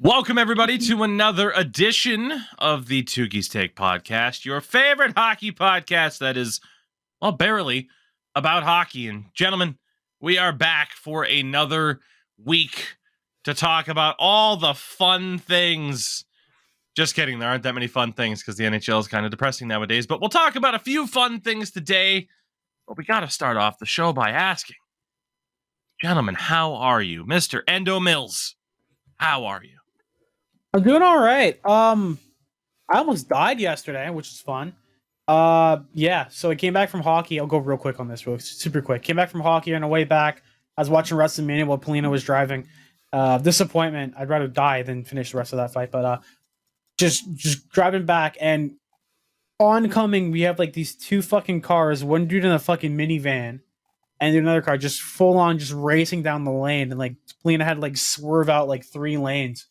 Welcome, everybody, to another edition of the Tougies Take podcast, your favorite hockey podcast that is, well, barely about hockey. And gentlemen, we are back for another week to talk about all the fun things. Just kidding, there aren't that many fun things because the NHL is kind of depressing nowadays, but we'll talk about a few fun things today. But we got to start off the show by asking, gentlemen, how are you? Mr. Endo Mills, how are you? I'm doing all right. I almost died yesterday, which is fun. So I came back from hockey. I'll go real quick on this, super quick. Came back from hockey on the way back. I was watching WrestleMania while Polina was driving. Disappointment. I'd rather die than finish the rest of that fight. But just driving back, and oncoming, we have like these two fucking cars. One dude in a fucking minivan, and another car just full on just racing down the lane. And like Polina had to like swerve out like 3 lanes.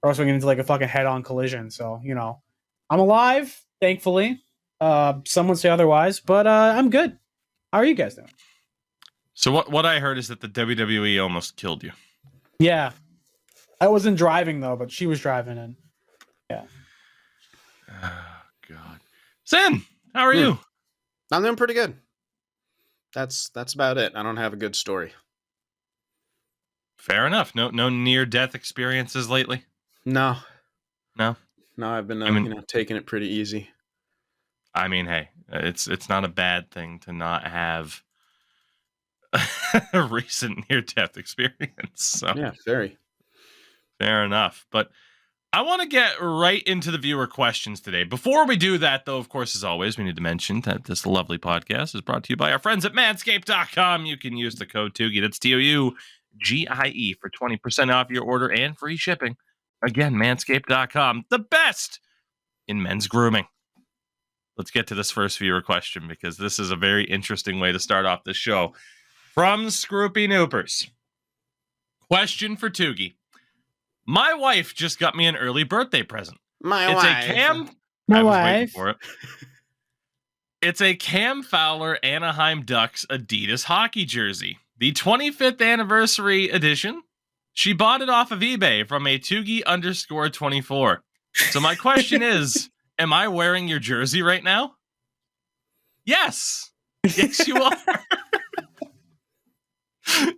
Or else we're getting into like a fucking head-on collision. So, you know, I'm alive, thankfully. Some would say otherwise, but I'm good. How are you guys doing? So what I heard is that the WWE almost killed you. Yeah. I wasn't driving, though, but she was driving, and yeah. Oh, God. Sin, how are you? I'm doing pretty good. That's about it. I don't have a good story. Fair enough. No near-death experiences lately? No, No, I've been taking it pretty easy. I mean, hey, it's not a bad thing to not have a recent near-death experience. So Yeah, very. fair enough. But I want to get right into the viewer questions today. Before we do that, though, of course, as always, we need to mention that this lovely podcast is brought to you by our friends at Manscaped.com. You can use the code Tougie, that's TOUGIE, for 20% off your order and free shipping. Again, Manscaped.com, the best in men's grooming. Let's get to this first viewer question, because this is a very interesting way to start off the show. From Scroopy Noopers. Question for Tougie. My wife just got me an early birthday present. My wife. For it. It's a Cam Fowler Anaheim Ducks Adidas hockey jersey. The 25th anniversary edition. She bought it off of eBay from a Tougie_24. So my question is, am I wearing your jersey right now? Yes. Yes, you are.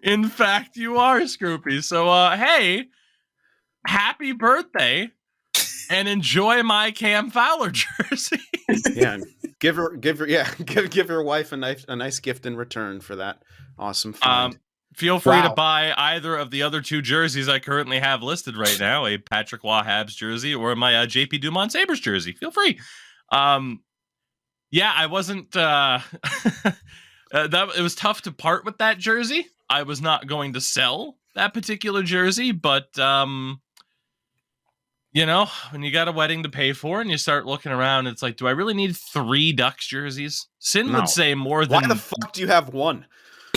In fact, you are, Scroopy. So, hey, happy birthday and enjoy my Cam Fowler jersey. Yeah, give your wife a nice gift in return for that awesome find. Feel free to buy either of the other 2 jerseys I currently have listed right now, a Patrick Waugh Habs jersey or my JP Dumont Sabres jersey. Feel free. Yeah, I wasn't... it was tough to part with that jersey. I was not going to sell that particular jersey, but, you know, when you got a wedding to pay for and you start looking around, it's like, do I really need 3 Ducks jerseys? Sin would say more than... Why the fuck do you have one?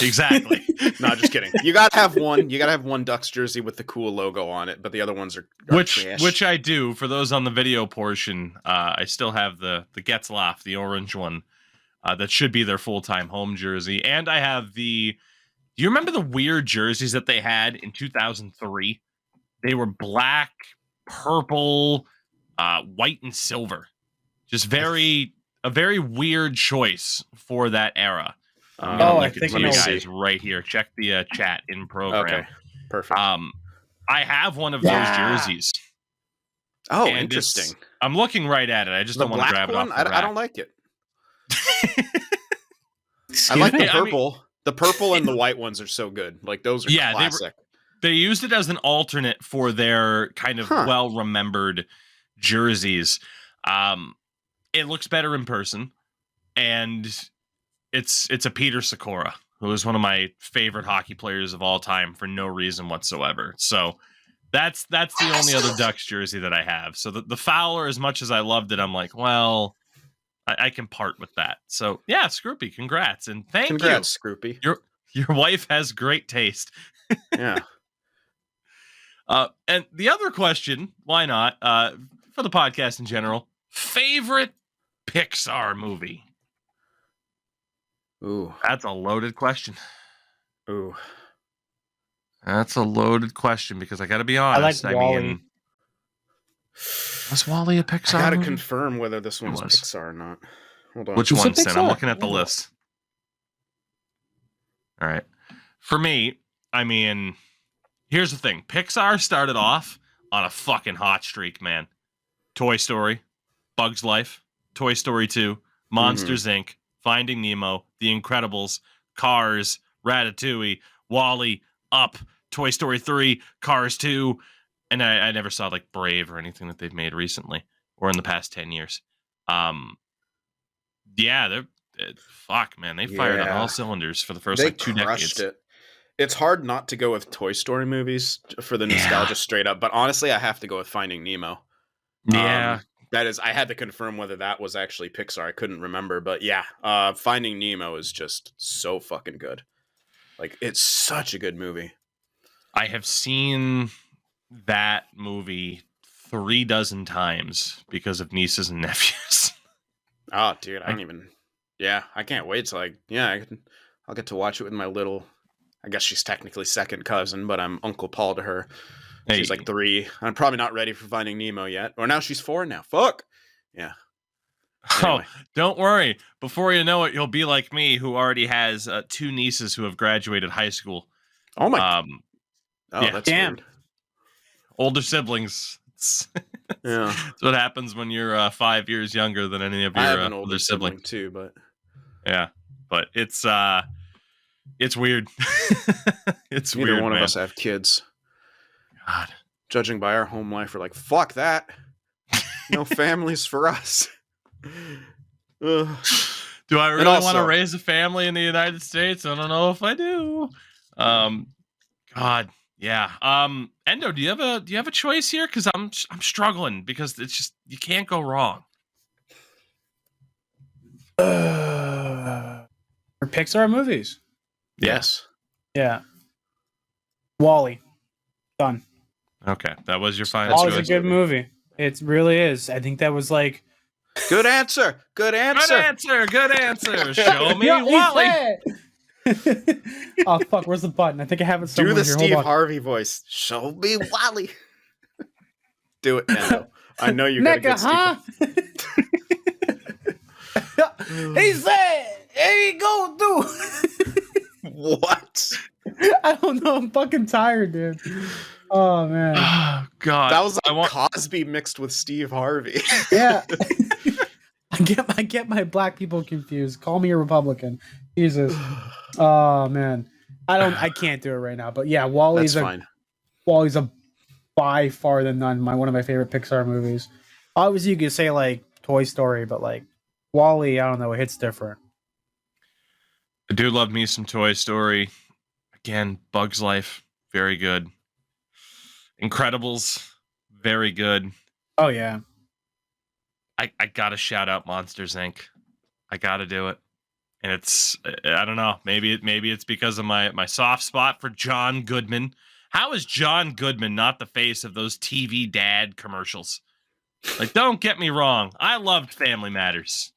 Exactly. No, just kidding. You gotta have one. You gotta have one Ducks jersey with the cool logo on it, but the other ones are trash. Which I do. For those on the video portion, I still have the Getzlaff, the orange one, that should be their full-time home jersey. And I have the... Do you remember the weird jerseys that they had in 2003? They were black, purple, white, and silver. Just a very weird choice for that era. I think you guys right here. Check the chat in program. Okay, perfect. I have one of those jerseys. Oh, interesting. I'm looking right at it. I just don't want to grab it off the rack. I don't like it. I like the purple. The purple and the white ones are so good. Like, those are classic. They used it as an alternate for their kind of well-remembered jerseys. It looks better in person, and it's a Peter Sikora, who is one of my favorite hockey players of all time for no reason whatsoever. So that's the only other Ducks jersey that I have. So the Fowler, as much as I loved it, I'm like, well, I can part with that. So yeah, Scroopy, congrats. And congrats, Scroopy. Your wife has great taste. Yeah. And the other question, why not, for the podcast in general, favorite Pixar movie? Ooh. That's a loaded question. Ooh. That's a loaded question, because I got to be honest. I like Wall-E. Was Wall-E a I Pixar gotta movie? confirm whether this one's was. Pixar or not. Hold on. Which It's a one, Sin? I'm Pixar. looking at the Hold on. list. All right. For me, I mean, here's the thing. Pixar started off on a fucking hot streak, man. Toy Story, Bug's Life, Toy Story 2, Monsters, Inc., Finding Nemo, The Incredibles, Cars, Ratatouille, Wall-E, Up, Toy Story 3, Cars 2, and I never saw like Brave or anything that they've made recently or in the past 10 years. Yeah, fuck, man. They fired on all cylinders for the first They like 2 crushed decades. it. It's hard not to go with Toy Story movies for the nostalgia straight up, but honestly, I have to go with Finding Nemo. Yeah. That is, I had to confirm whether that was actually Pixar. I couldn't remember, but yeah, Finding Nemo is just so fucking good. Like, it's such a good movie. I have seen that movie 36 times because of nieces and nephews. Oh, dude, I don't even. Yeah, I can't wait till I'll get to watch it with my little. I guess she's technically second cousin, but I'm Uncle Paul to her. She's like 3. I'm probably not ready for Finding Nemo yet. Or now she's 4 now. Fuck. Yeah. Anyway. Oh, don't worry. Before you know it, you'll be like me, who already has 2 nieces who have graduated high school. Oh my. Yeah. That's Damn. weird. Older siblings. Yeah. That's what happens when you're 5 years younger than any of your I have an older sibling too, but yeah, but it's weird. It's neither weird, one man. of us have kids. God. Judging by our home life, we're like, fuck that. No families for us. Ugh. Do I really also- want to raise a family in the United States? I don't know if I do. God, yeah. Endo, do you have a choice here? Because I'm struggling because it's just you can't go wrong. For Pixar movies. Yes. Yeah. Wall-E. Done. Okay, that was your final Wall-E's choice. a good movie. It really is. I think that was like. Good answer. Good answer. Good answer. Good answer. Show me Yeah, he Wall-E. said. Oh fuck! Where's the button? I think I have it somewhere Do the here. Steve Hold on. Harvey voice. Show me Wally. Do it, Endo. I know you're gonna get Nigga, huh? He said, "There you go, dude." What? I don't know. I'm fucking tired, dude. Oh man. Oh God, That was like Cosby mixed with Steve Harvey. Yeah. I get my black people confused. Call me a Republican. Jesus. Oh man. I can't do it right now. But yeah, That's fine. Wall-E's a by far than none one of my favorite Pixar movies. Obviously you could say like Toy Story, but like Wall-E, I don't know, it hits different. I do love me some Toy Story. Again, Bug's Life, very good. Incredibles, very good. Oh yeah. I gotta shout out Monsters Inc. I gotta do it, and it's I don't know. Maybe it's because of my soft spot for John Goodman. How is John Goodman not the face of those TV dad commercials? Like, don't get me wrong, I loved Family Matters,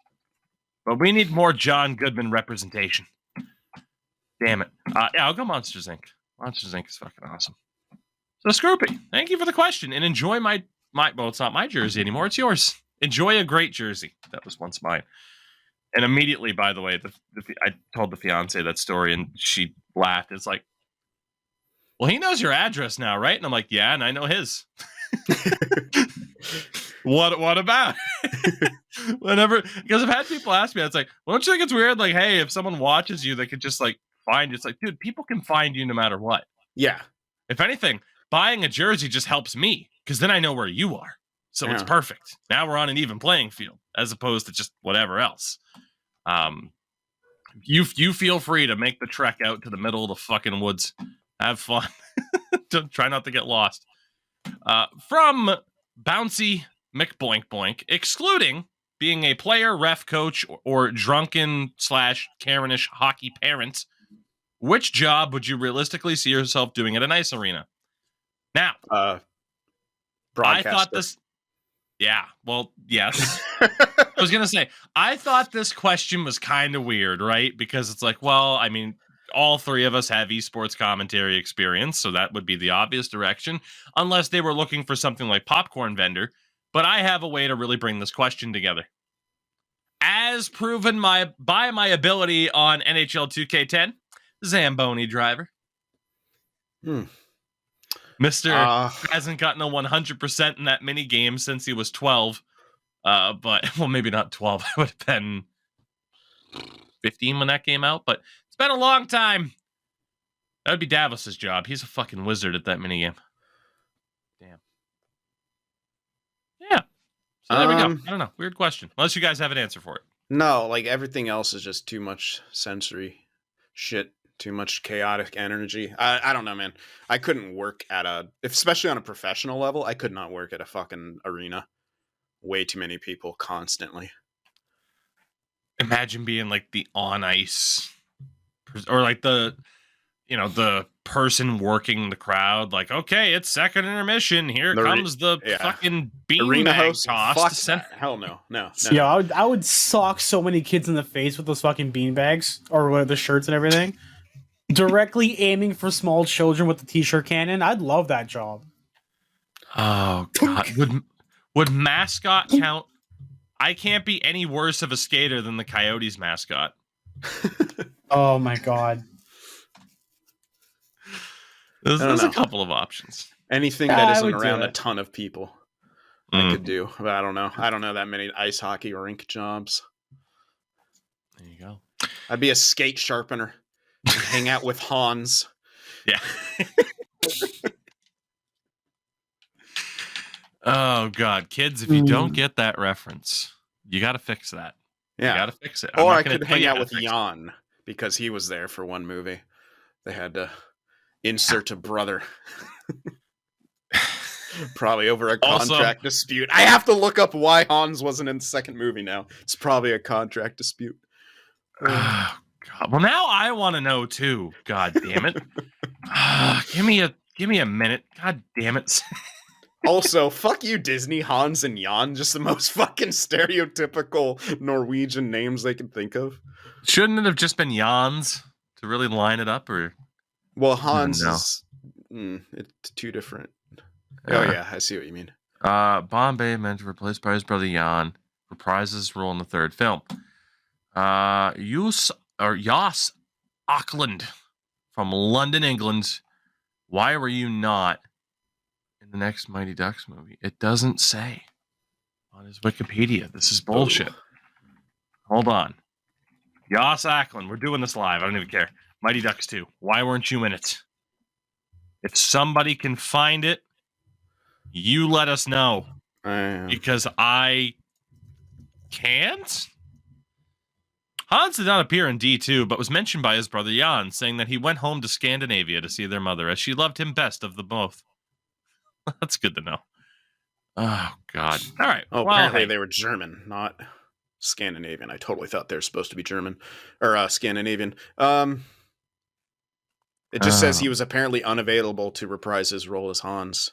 but we need more John Goodman representation. Damn it. Yeah, I'll go Monsters Inc. Monsters Inc. is fucking awesome. So Scroopy, thank you for the question, and enjoy my well, it's not my jersey anymore, it's yours. Enjoy a great jersey. That was once mine. And immediately, by the way, I told the fiance that story, and she laughed. It's like, well, he knows your address now, right? And I'm like, yeah, and I know his. What about? Whenever, because I've had people ask me, it's like, well, don't you think it's weird? Like, hey, if someone watches you, they could just like find you. It's like, dude, people can find you no matter what. Yeah. If anything, buying a jersey just helps me because then I know where you are. So it's perfect. Now we're on an even playing field as opposed to just whatever else. You feel free to make the trek out to the middle of the fucking woods. Have fun. Try not to get lost. From Bouncy McBoink Boink, excluding being a player, ref, coach, or drunken / Karenish hockey parent, which job would you realistically see yourself doing at an ice arena? Now, I thought this. Yeah, well, yes. I was going to say, I thought this question was kind of weird, right? Because it's like, well, I mean, all 3 of us have esports commentary experience, so that would be the obvious direction, unless they were looking for something like popcorn vendor. but I have a way to really bring this question together. As proven by my ability on NHL 2K10, Zamboni driver. Mr. hasn't gotten a 100% in that mini game since he was 12. But, well, maybe not 12. It would have been 15 when that came out, but it's been a long time. That would be Davos's job. He's a fucking wizard at that mini game. Damn. Yeah. So there we go. I don't know. Weird question. Unless you guys have an answer for it. No, like everything else is just too much sensory shit, too much chaotic energy. I don't know, man. I couldn't work at especially on a professional level, I could not work at a fucking arena. Way too many people constantly. Imagine being like the on ice or like the person working the crowd. Like, okay, it's second intermission. Here comes the fucking arena host toss. Hell no. Yeah, I would sock so many kids in the face with those fucking beanbags or the shirts and everything. Directly aiming for small children with the t-shirt cannon. I'd love that job. Oh god, would mascot count? I can't be any worse of a skater than the Coyotes mascot. Oh my god. There's a couple of options. Anything that isn't around a ton of people, I could do. But I don't know. I don't know that many ice hockey rink jobs. There you go. I'd be a skate sharpener. Hang out with Hans. Yeah. Oh god, kids! If you don't get that reference, you got to fix that. Yeah, you got to fix it. Or I could hang out with Jan because he was there for one movie. They had to insert a brother, probably over a contract dispute. I have to look up why Hans wasn't in the second movie. Now it's probably a contract dispute. Oh god! Well, now I want to know too. God damn it! Give me a minute. God damn it! Also, fuck you, Disney. Hans and Jan, just the most fucking stereotypical Norwegian names they can think of. Shouldn't it have just been Jans to really line it up? Or well, Hans is it's two different. Oh yeah, I see what you mean. Bombay meant to replace by his brother Jan, reprises his role in the third film. Jos Auckland from London, England. Why were you not in the next Mighty Ducks movie? It doesn't say on his Wikipedia. This is bullshit. Hold on. Jos Auckland. We're doing this live. I don't even care. Mighty Ducks 2. Why weren't you in it? If somebody can find it, you let us know. Because I can't. Hans did not appear in D2, but was mentioned by his brother Jan, saying that he went home to Scandinavia to see their mother, as she loved him best of the both. That's good to know. Oh, God. All right. Oh, well, apparently they were German, not Scandinavian. I totally thought they were supposed to be German. Or Scandinavian. It just says he was apparently unavailable to reprise his role as Hans.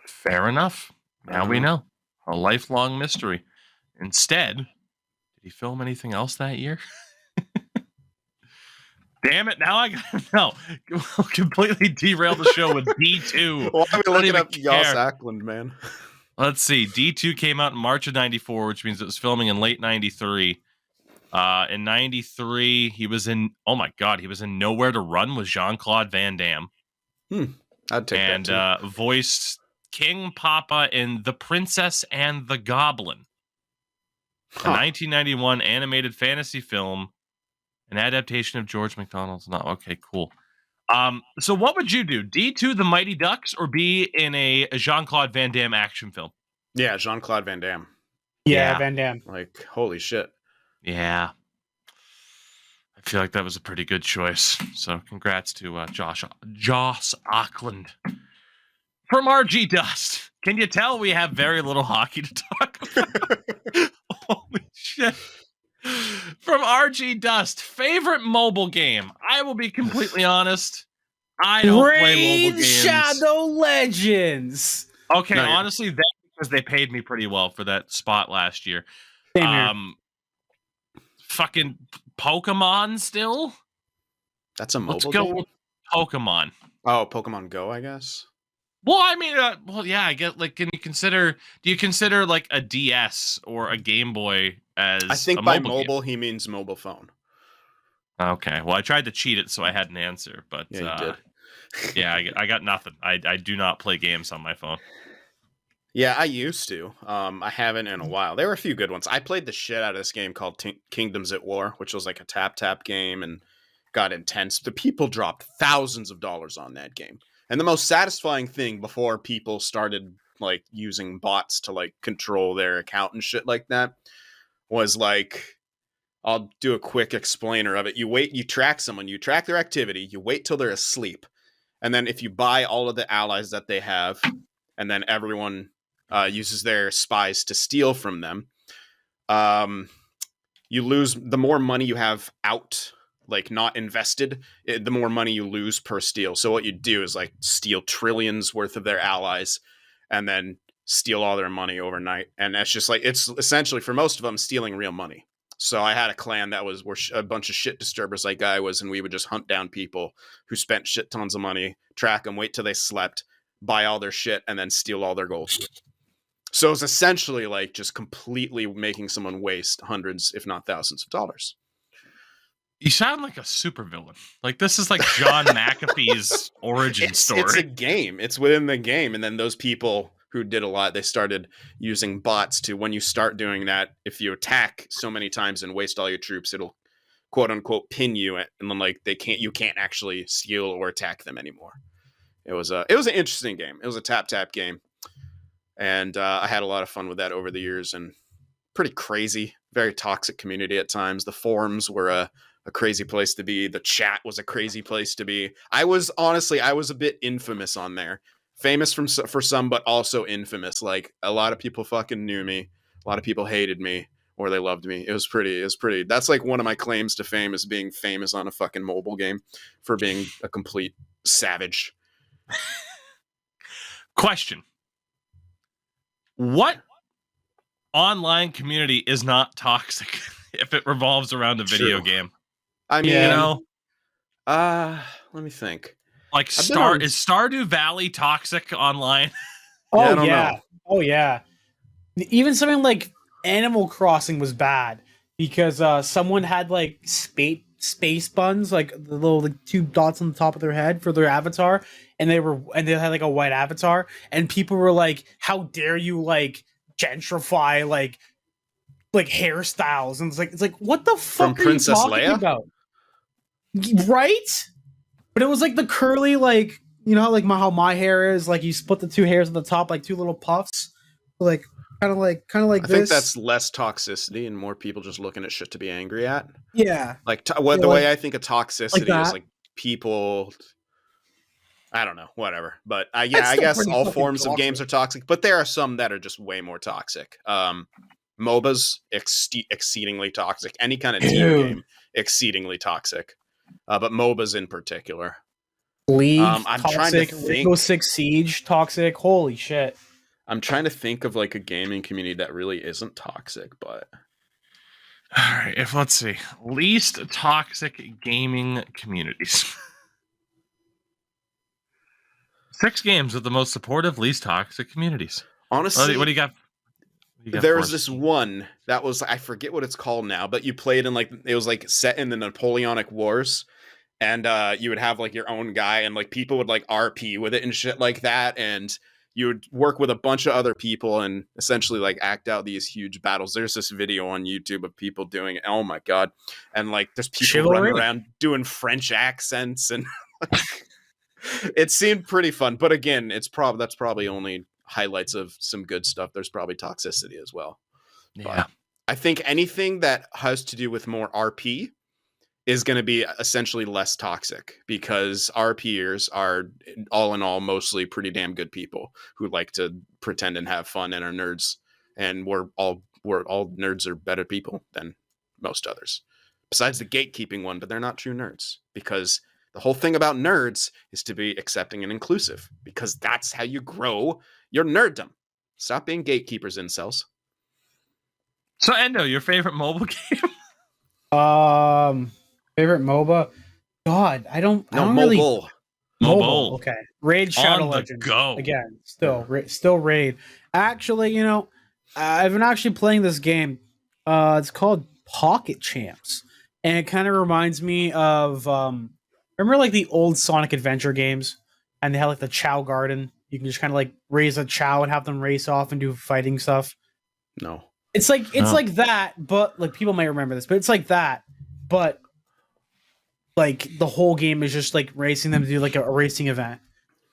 Fair enough. Now we know. A lifelong mystery. Instead, did he film anything else that year? Damn it, now I gotta know. We'll completely derail the show with D2. Why are we looking up Jos Auckland, man? Let's see. D2 came out in March of 94, which means it was filming in late 93. In 93, he was in, oh my God, he was in Nowhere to Run with Jean-Claude Van Damme. I'd take that too. And voiced King Papa in The Princess and the Goblin. A 1991 animated fantasy film. An adaptation of George MacDonald's. Not okay, cool. So what would you do? D2 The Mighty Ducks or be in a Jean-Claude Van Damme action film? Yeah, Jean-Claude Van Damme. Yeah, Van Damme. Like, holy shit. Yeah. I feel like that was a pretty good choice. So congrats to Jos Auckland. From RG Dust. Can you tell we have very little hockey to talk about? Holy shit. From RG Dust, favorite mobile game. I will be completely honest. I don't play mobile games. Shadow Legends. Okay, honestly, that's because they paid me pretty well for that spot last year. Same here. Fucking Pokemon still? That's a mobile game? Let's go game? with Pokemon. Oh, Pokemon Go, I guess. Well, I mean, yeah, I get like, do you consider like a DS or a Game Boy as I think a by mobile game? mobile he means mobile phone. Okay, well, I tried to cheat it so I had an answer, but Yeah, you did. yeah, I got nothing. I do not play games on my phone. Yeah, I used to. I haven't in a while. There were a few good ones. I played the shit out of this game called Kingdoms at War, which was like a tap game and got intense. The people dropped thousands of dollars on that game. And the most satisfying thing before people started like using bots to like control their account and shit like that was like, I'll do a quick explainer of it. You track someone, you track their activity, you wait till they're asleep. And then if you buy all of the allies that they have, and then everyone uses their spies to steal from them, you lose. The more money you have out, like not invested, the more money you lose per steal. So what you do is like steal trillions worth of their allies and then steal all their money overnight. And that's just like, it's essentially for most of them stealing real money. So I had a clan that were a bunch of shit disturbers like I was, and we would just hunt down people who spent shit tons of money, track them, wait till they slept, buy all their shit, and then steal all their gold. So it's essentially like just completely making someone waste hundreds, if not thousands of dollars. You sound like a supervillain. Like this is like John McAfee's origin story. It's a game. It's within the game. And then those people who did a lot, they started using bots to, when you start doing that, if you attack so many times and waste all your troops, it'll quote unquote pin you, and then like you can't actually steal or attack them anymore. It was an interesting game. It was a tap game. And I had a lot of fun with that over the years, and pretty crazy, very toxic community at times. The forums were a crazy place to be. The chat was a crazy place to be. I was a bit infamous on there. Famous for some, but also infamous. Like a lot of people fucking knew me. A lot of people hated me or they loved me. It was pretty. That's like one of my claims to fame, is being famous on a fucking mobile game for being a complete savage. Question. What online community is not toxic if it revolves around a video game? I mean, let me think. Like is Stardew Valley toxic online? Oh yeah. Oh yeah. Even something like Animal Crossing was bad because someone had like space buns, like the little like, two dots on the top of their head for their avatar, and they had like a white avatar, and people were like, "How dare you like gentrify like hairstyles?" And it's like what the fuck are Princess you talking Leia? about? Right? But it was like the curly, like, you know, like how my hair is, like you split the two hairs at the top, like two little puffs, like kind of like this. I think that's less toxicity and more people just looking at shit to be angry at. Yeah. Like the way I think of toxicity is like people. I don't know, whatever. But I guess all forms of games are toxic, but there are some that are just way more toxic. MOBAs exceedingly toxic. Any kind of team game exceedingly toxic. But MOBAs in particular. League, I'm toxic, trying to think. Rainbow Six Siege, toxic. Holy shit. I'm trying to think of like a gaming community that really isn't toxic, but all right, let's see. Least toxic gaming communities. 6 games with the most supportive, least toxic communities. Honestly, what do you got? There was this one that was, I forget what it's called now, but you played in like, it was like set in the Napoleonic Wars, and you would have like your own guy, and like people would like RP with it and shit like that, and you would work with a bunch of other people and essentially like act out these huge battles. There's this video on YouTube of people doing it. Oh my god. And like there's people running around doing French accents, and it seemed pretty fun. But again, that's probably only highlights of some good stuff. There's probably toxicity as well. Yeah. But I think anything that has to do with more RP is going to be essentially less toxic, because RPers are all in all mostly pretty damn good people who like to pretend and have fun and are nerds, and we're all nerds are better people than most others, besides the gatekeeping one, but they're not true nerds, because the whole thing about nerds is to be accepting and inclusive, because that's how you grow your nerddom. Stop being gatekeepers, incels. So Endo, your favorite mobile game? Favorite MOBA? God, I don't really. Mobile. Okay. Raid Shadow On the Legends. go. Again, still Raid. Actually, I've been actually playing this game. It's called Pocket Champs. And it kind of reminds me of remember like the old Sonic Adventure games? And they had like the Chow Garden. You can just kind of like raise a Chow and have them race off and do fighting stuff. No. It's like that, but like people might remember this, but it's like that, but like the whole game is just like racing them to do like a racing event.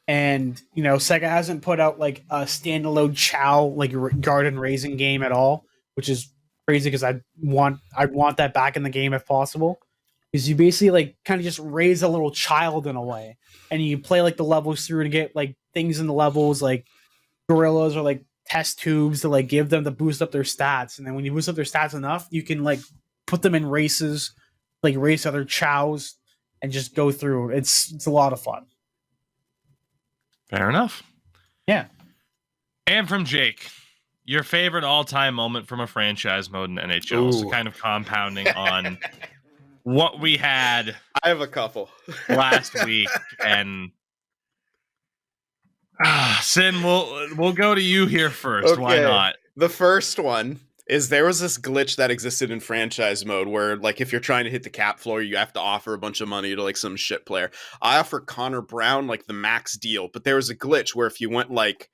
And Sega hasn't put out like a standalone Chow like garden raising game at all, which is crazy because I want that back in the game if possible. Because you basically like kind of just raise a little child in a way, and you play like the levels through and get like things in the levels like gorillas or like test tubes to like give them to boost up their stats. And then when you boost up their stats enough, you can like put them in races, like race other chows and just go through. It's a lot of fun. Fair enough. Yeah. And from Jake, your favorite all-time moment from a franchise mode in NHL. So kind of compounding on what we had. I have a couple last week, and Sin, we'll go to you here first. Okay. Why not? The first one is there was this glitch that existed in franchise mode where, like, if you're trying to hit the cap floor, you have to offer a bunch of money to, like, some shit player. I offered Connor Brown, like, the max deal, but there was a glitch where if you went, like,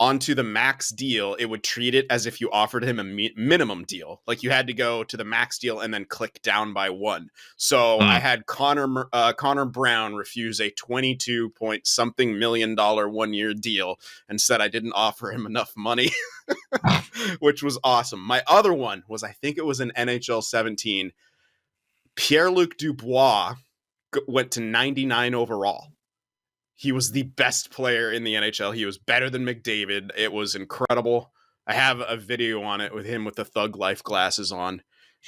onto the max deal, it would treat it as if you offered him a minimum deal. Like, you had to go to the max deal and then click down by one. So I had Connor Brown refuse a 22-point-something million 1-year deal and said I didn't offer him enough money, which was awesome. My other one was, I think it was in NHL 17, Pierre-Luc Dubois went to 99 overall. He was the best player in the NHL. He was better than McDavid. It was incredible. I have a video on it with him with the Thug Life glasses on,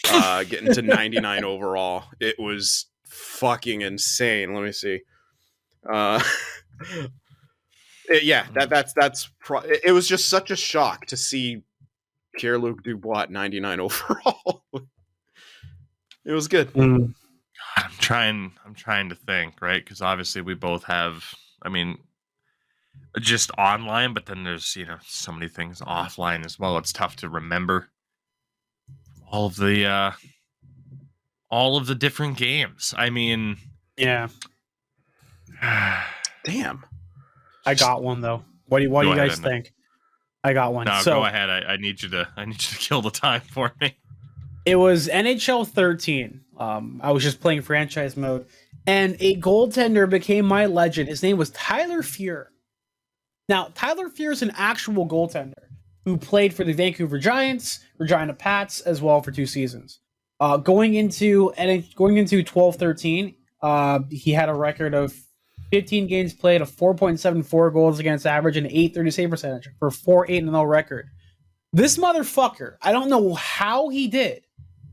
getting to 99 overall. It was fucking insane. Let me see. It was just such a shock to see Pierre-Luc Dubois at 99 overall. It was good. I'm trying to think, right? Because obviously we both have, I mean, just online, but then there's, so many things offline as well. It's tough to remember all of the different games. I mean, yeah. Damn. I got one though. What do you guys think? I got one. No, go ahead. I need you to kill the time for me. It was NHL 13. I was just playing franchise mode, and a goaltender became my legend. His name was Tyler Fuhr. Now, Tyler Fuhr is an actual goaltender who played for the Vancouver Giants, Regina Pats, as well for 2 seasons. Going into 12-13, he had a record of 15 games played, a 4.74 goals against average, and an .830 save percentage for a 4-8-0 record. This motherfucker, I don't know how he did,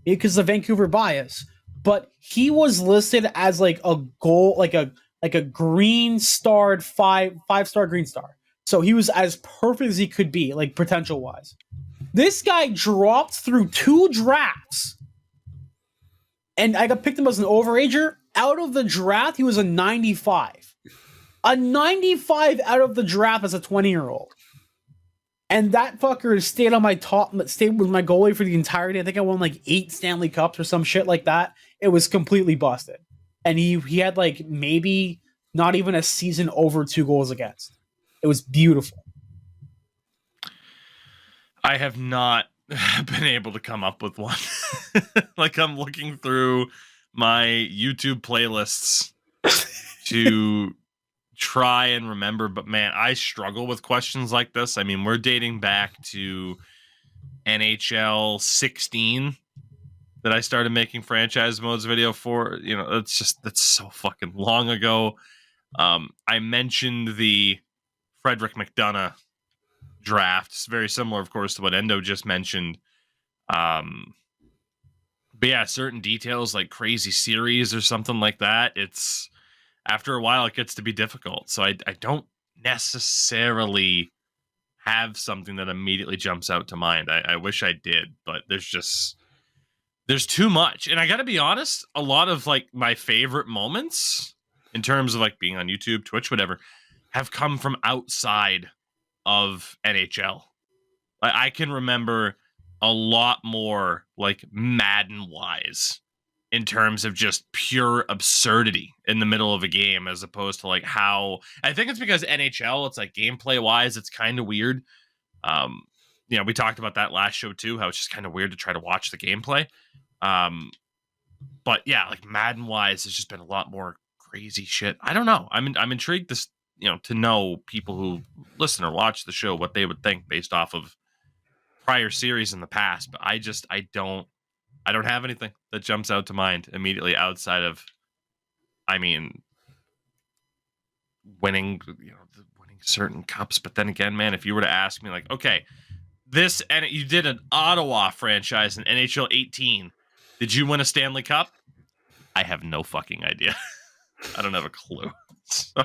because of Vancouver bias, but he was listed as like a goal, like a green starred 5-star green star. So he was as perfect as he could be, like potential wise. This guy dropped through 2 drafts, and I picked him as an overager. Out of the draft, he was a 95. A 95 out of the draft as a 20-year-old. And that fucker stayed with my goalie for the entirety. I think I won like 8 Stanley Cups or some shit like that. It was completely busted. And he had like maybe not even a season over 2 goals against. It was beautiful. I have not been able to come up with one. Like, I'm looking through my YouTube playlists to try and remember, but man, I struggle with questions like this. I mean, we're dating back to NHL 16 that I started making franchise modes video for. That's so fucking long ago. I mentioned the Frederick McDonough draft. It's very similar, of course, to what Endo just mentioned. But yeah, certain details like crazy series or something like that, it's after a while it gets to be difficult. So I don't necessarily have something that immediately jumps out to mind. I wish I did, but there's too much. And I gotta be honest, a lot of like my favorite moments in terms of like being on YouTube, Twitch, whatever, have come from outside of NHL. Like, I can remember a lot more like Madden wise in terms of just pure absurdity in the middle of a game, as opposed to like how I think it's because NHL, it's like gameplay wise, it's kind of weird. We talked about that last show too, how it's just kind of weird to try to watch the gameplay. But yeah, like Madden wise, it's just been a lot more crazy shit. I don't know. I'm intrigued to know people who listen or watch the show what they would think based off of prior series in the past. But I don't have anything that jumps out to mind immediately outside of, winning certain cups. But then again, man, if you were to ask me like, okay, and you did an Ottawa franchise in NHL 18, did you win a Stanley Cup? I have no fucking idea. I don't have a clue. So,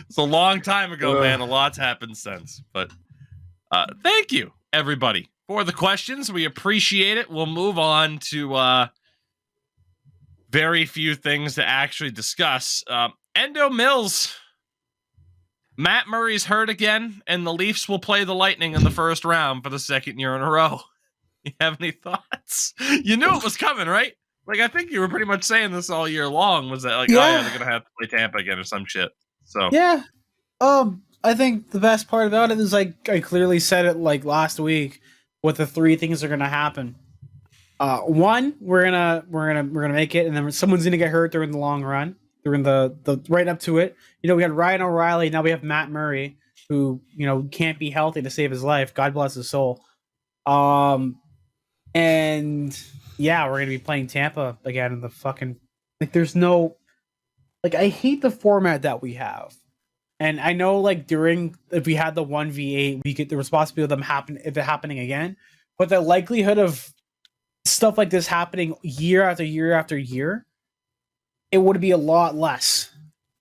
it's a long time ago, man. A lot's happened since. But thank you, everybody, for the questions. We appreciate it. We'll move on to very few things to actually discuss. Endo Mills. Matt Murray's hurt again, and the Leafs will play the Lightning in the first round for the second year in a row. You have any thoughts? You knew it was coming, right? Like, I think you were pretty much saying this all year long, was that like, oh yeah, they're going to have to play Tampa again or some shit. So yeah. I think the best part about it is like I clearly said it like last week what the three things are going to happen. One, we're gonna make it, and then someone's gonna get hurt during the long run, during the right up to it. We had Ryan O'Reilly, now we have Matt Murray, who can't be healthy to save his life. God bless his soul. And yeah, we're gonna be playing Tampa again in the fucking there's no I hate the format that we have. And I know if we had the 1v8, we get the responsibility of it happening again. But the likelihood of stuff like this happening year after year after year, it would be a lot less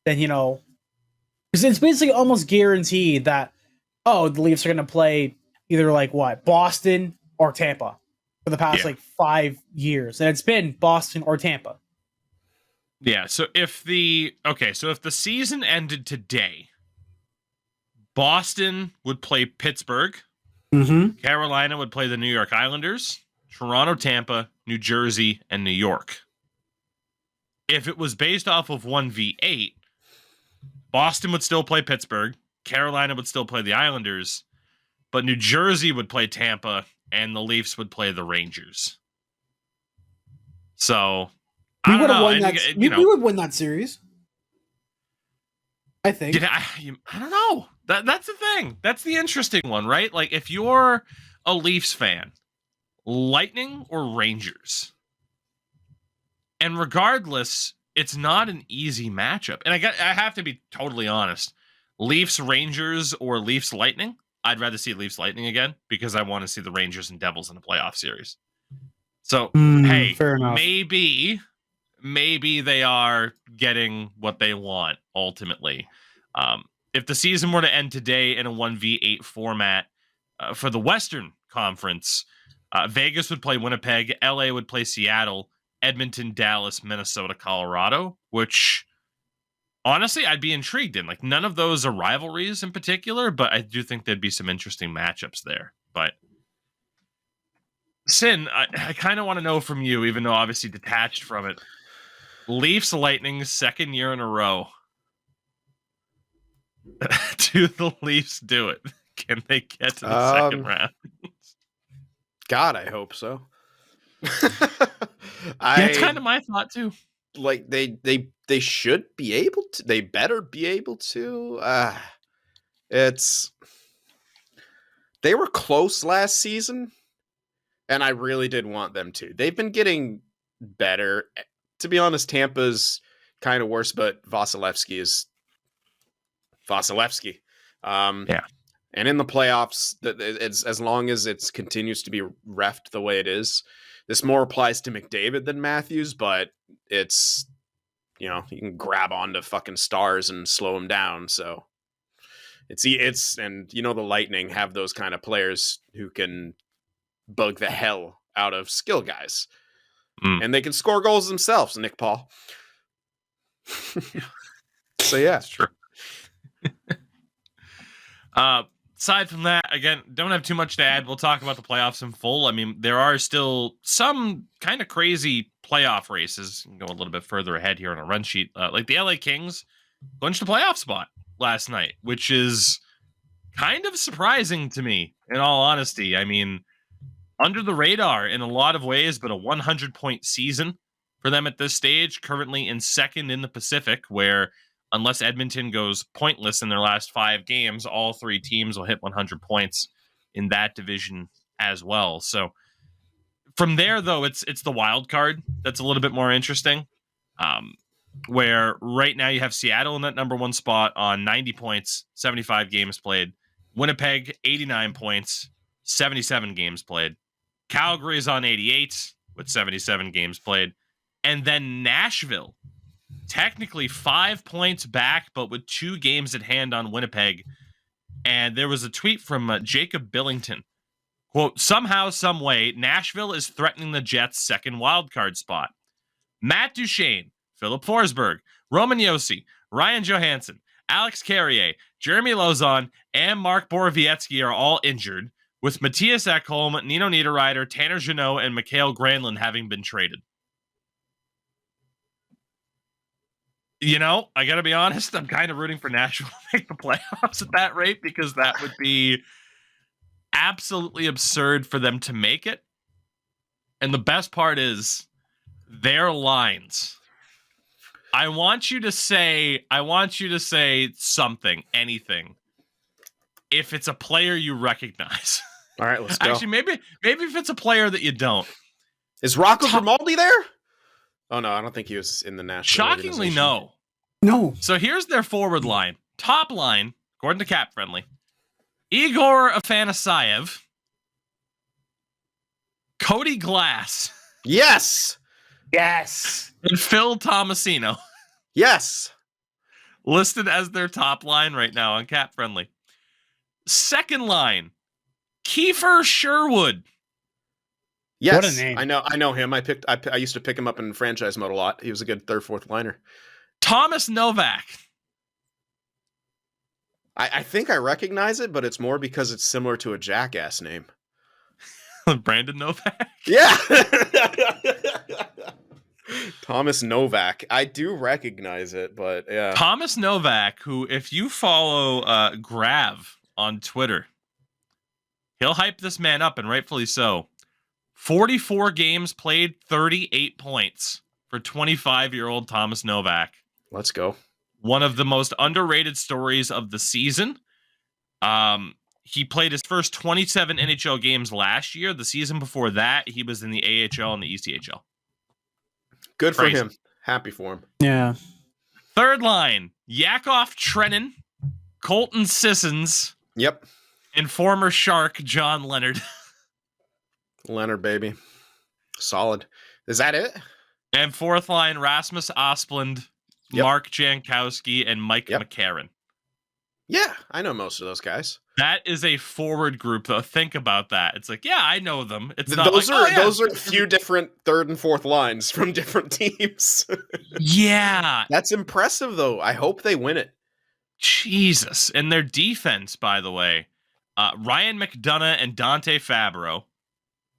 than, because it's basically almost guaranteed that, the Leafs are going to play either Boston or Tampa for the past 5 years. And it's been Boston or Tampa. Yeah, so if the season ended today, Boston would play Pittsburgh, Carolina would play the New York Islanders, Toronto, Tampa, New Jersey, and New York. If it was based off of 1v8, Boston would still play Pittsburgh, Carolina would still play the Islanders, but New Jersey would play Tampa, and the Leafs would play the Rangers. So we would have won that. We would win that series. I think. I don't know. That's the thing. That's the interesting one, right? Like, if you're a Leafs fan, Lightning or Rangers, and regardless, it's not an easy matchup. And I have to be totally honest. Leafs Rangers or Leafs Lightning, I'd rather see Leafs Lightning again because I want to see the Rangers and Devils in a playoff series. So hey, maybe they are getting what they want ultimately. If the season were to end today in a 1v8 format for the Western Conference, Vegas would play Winnipeg, LA would play Seattle, Edmonton, Dallas, Minnesota, Colorado, which honestly I'd be intrigued in. Like, none of those are rivalries in particular, but I do think there'd be some interesting matchups there. But Sin, I kind of want to know from you, even though obviously detached from it, Leafs Lightning second year in a row. Do the Leafs do it? Can they get to the second round? God, I hope so. That's kind of my thought too. Like, they should be able to. They better be able to. They were close last season, and I really did want them to. They've been getting better. To be honest, Tampa's kind of worse, but Vasilevsky is Vasilevsky. Yeah. And in the playoffs, it's as long as it continues to be reffed the way it is. This more applies to McDavid than Matthews, but it's, you can grab onto fucking stars and slow them down. So and the Lightning have those kind of players who can bug the hell out of skill guys. And they can score goals themselves, Nick Paul. So yeah, That's true. Aside from that, again, don't have too much to add. We'll talk about the playoffs in full. I mean, there are still some kind of crazy playoff races. Go a little bit further ahead here on a run sheet. Like the LA Kings clinched a playoff spot last night, which is kind of surprising to me, in all honesty. I mean, under the radar in a lot of ways, but a 100-point season for them at this stage, currently in second in the Pacific, where unless Edmonton goes pointless in their last 5 games, all 3 teams will hit 100 points in that division as well. So from there, though, it's the wild card that's a little bit more interesting, where right now you have Seattle in that number 1 spot on 90 points, 75 games played. Winnipeg, 89 points, 77 games played. Calgary is on 88 with 77 games played. And then Nashville, technically 5 points back, but with 2 games at hand on Winnipeg. And there was a tweet from Jacob Billington. Quote, somehow, some way, Nashville is threatening the Jets' second wildcard spot. Matt Duchene, Philip Forsberg, Roman Josi, Ryan Johansson, Alex Carrier, Jeremy Lauzon, and Mark Borowiecki are all injured, with Matthias Ekholm, Nino Niederreiter, Tanner Jeannot, and Mikhail Granlund having been traded. You know, I got to be honest, I'm kind of rooting for Nashville to make the playoffs at that rate, because that would be absolutely absurd for them to make it. And the best part is their lines. I want you to say something, anything, if it's a player you recognize. All right, let's go. Actually, maybe if it's a player that you don't. Is Rocco Grimaldi there? Oh no, I don't think he was in the national. Shockingly, no. No. So here's their forward line. Top line, according to Cap Friendly, Igor Afanasayev, Cody Glass, Yes. and Phil Tomasino. Yes. Listed as their top line right now on Cap Friendly. Second line, Kiefer Sherwood. Yes. What a name. I know him. I used to pick him up in franchise mode a lot. He was a good third, fourth liner. Thomas Novak. I think I recognize it, but it's more because it's similar to a jackass name. Brandon Novak. Yeah. Thomas Novak. I do recognize it, but yeah. Thomas Novak, who, if you follow Grav on Twitter, he'll hype this man up, and rightfully so. 44 games played, 38 points for 25-year-old Thomas Novak. Let's go. One of the most underrated stories of the season. He played his first 27 NHL games last year. The season before that, he was in the AHL and the ECHL. Good for Crazy. him. Happy for him. Yeah. Third line, Yakov Trenin, Colton Sissons, Yep. and former Shark John Leonard. Leonard, baby. Solid. Is that it? And fourth line, Rasmus Asplund, Yep. Mark Jankowski, and Mike Yep. McCarron. Yeah, I know most of those guys. That is a forward group, though. Think about that. It's like, yeah, I know them. It's not those are a few different third and fourth lines from different teams. Yeah. That's impressive, though. I hope they win it. Jesus. And their defense, by the way, Ryan McDonough and Dante Fabro,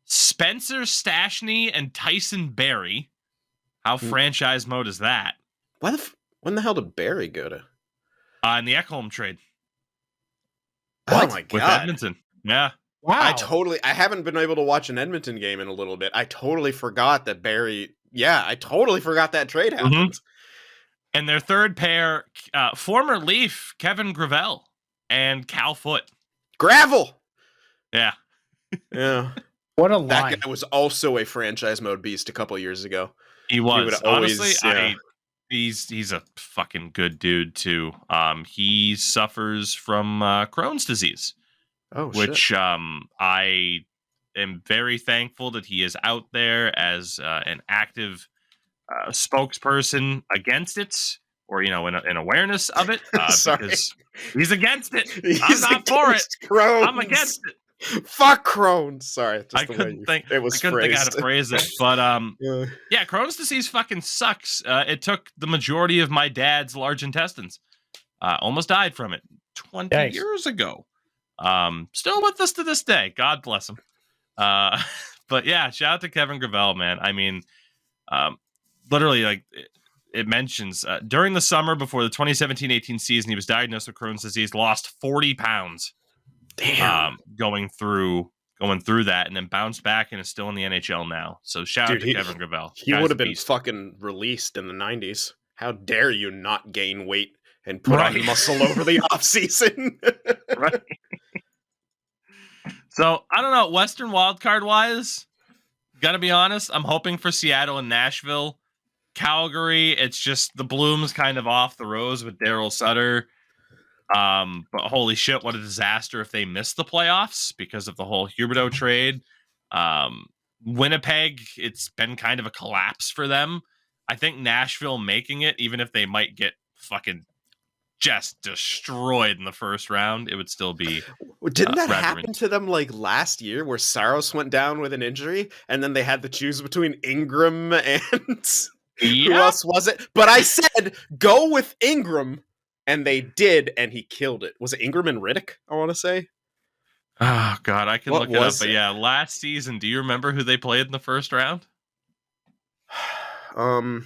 Spencer Stashny and Tyson Berry. How franchise mode is that? When the hell did Barry go to? In the Ekholm trade. Oh my With god. Edmonton. Yeah. Wow. I haven't been able to watch an Edmonton game in a little bit. I totally forgot that Barry. Yeah, I totally forgot that trade happened. Mm-hmm. And their third pair, former Leaf, Kevin Gravel and Cal Foote. Gravel. Yeah. Yeah. What a line. That guy was also a franchise mode beast a couple years ago. He was. would always- Honestly, yeah. he's a fucking good dude too. He suffers from Crohn's disease, Oh, which shit. I am very thankful that he is out there as an active spokesperson against it, or in awareness of it. Sorry. Because he's against it. He's I'm not for it. against Crohn's. I'm against it. Fuck Crohn's. Sorry, just I the way couldn't think. it was I couldn't think how phrased. to phrase it, but Yeah. yeah, Crohn's disease fucking sucks. It took the majority of my dad's large intestines. Almost died from it 20 Yikes. years ago. Still with us to this day. God bless him. But yeah, shout out to Kevin Gravel, man. I mean, literally, like it mentions during the summer before the 2017-18 season, he was diagnosed with Crohn's disease, lost 40 pounds. Damn. Going through that, and then bounced back and is still in the NHL now. So shout out to Kevin Gravel. He would have been fucking released in the 90s. How dare you not gain weight and put on muscle over the offseason? Right. So I don't know. Western wildcard wise, gotta be honest, I'm hoping for Seattle and Nashville. Calgary, it's just the bloom's kind of off the rose with Daryl Sutter. But holy shit, what a disaster if they miss the playoffs because of the whole Huberdeau trade. Winnipeg, it's been kind of a collapse for them. I think Nashville making it, even if they might get fucking just destroyed in the first round, it would still be. Didn't that happen to them like last year where Saros went down with an injury and then they had to choose between Ingram and who else was it? But I said, go with Ingram. And they did, and he killed it. Was it Ingram and Riddick, I want to say? Oh, God, I can look it up. But yeah, last season, do you remember who they played in the first round? I'll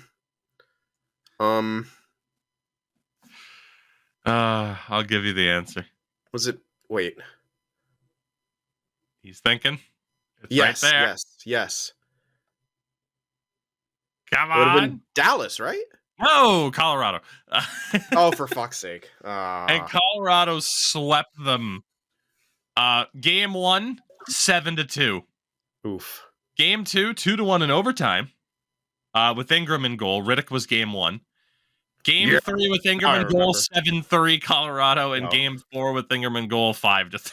give you the answer. Was it... Wait. He's thinking. It's yes, right there. yes. Come on. It would have been Dallas, right? No, Colorado. Oh, for fuck's sake. And Colorado swept them. Game 1, 7-2. Oof. Game 2, 2-1 in overtime. With Ingram in goal. Riddick was game 1. Game 3 with Ingram in goal, 7-3 Colorado. And game 4 with Ingram in goal, 5-3.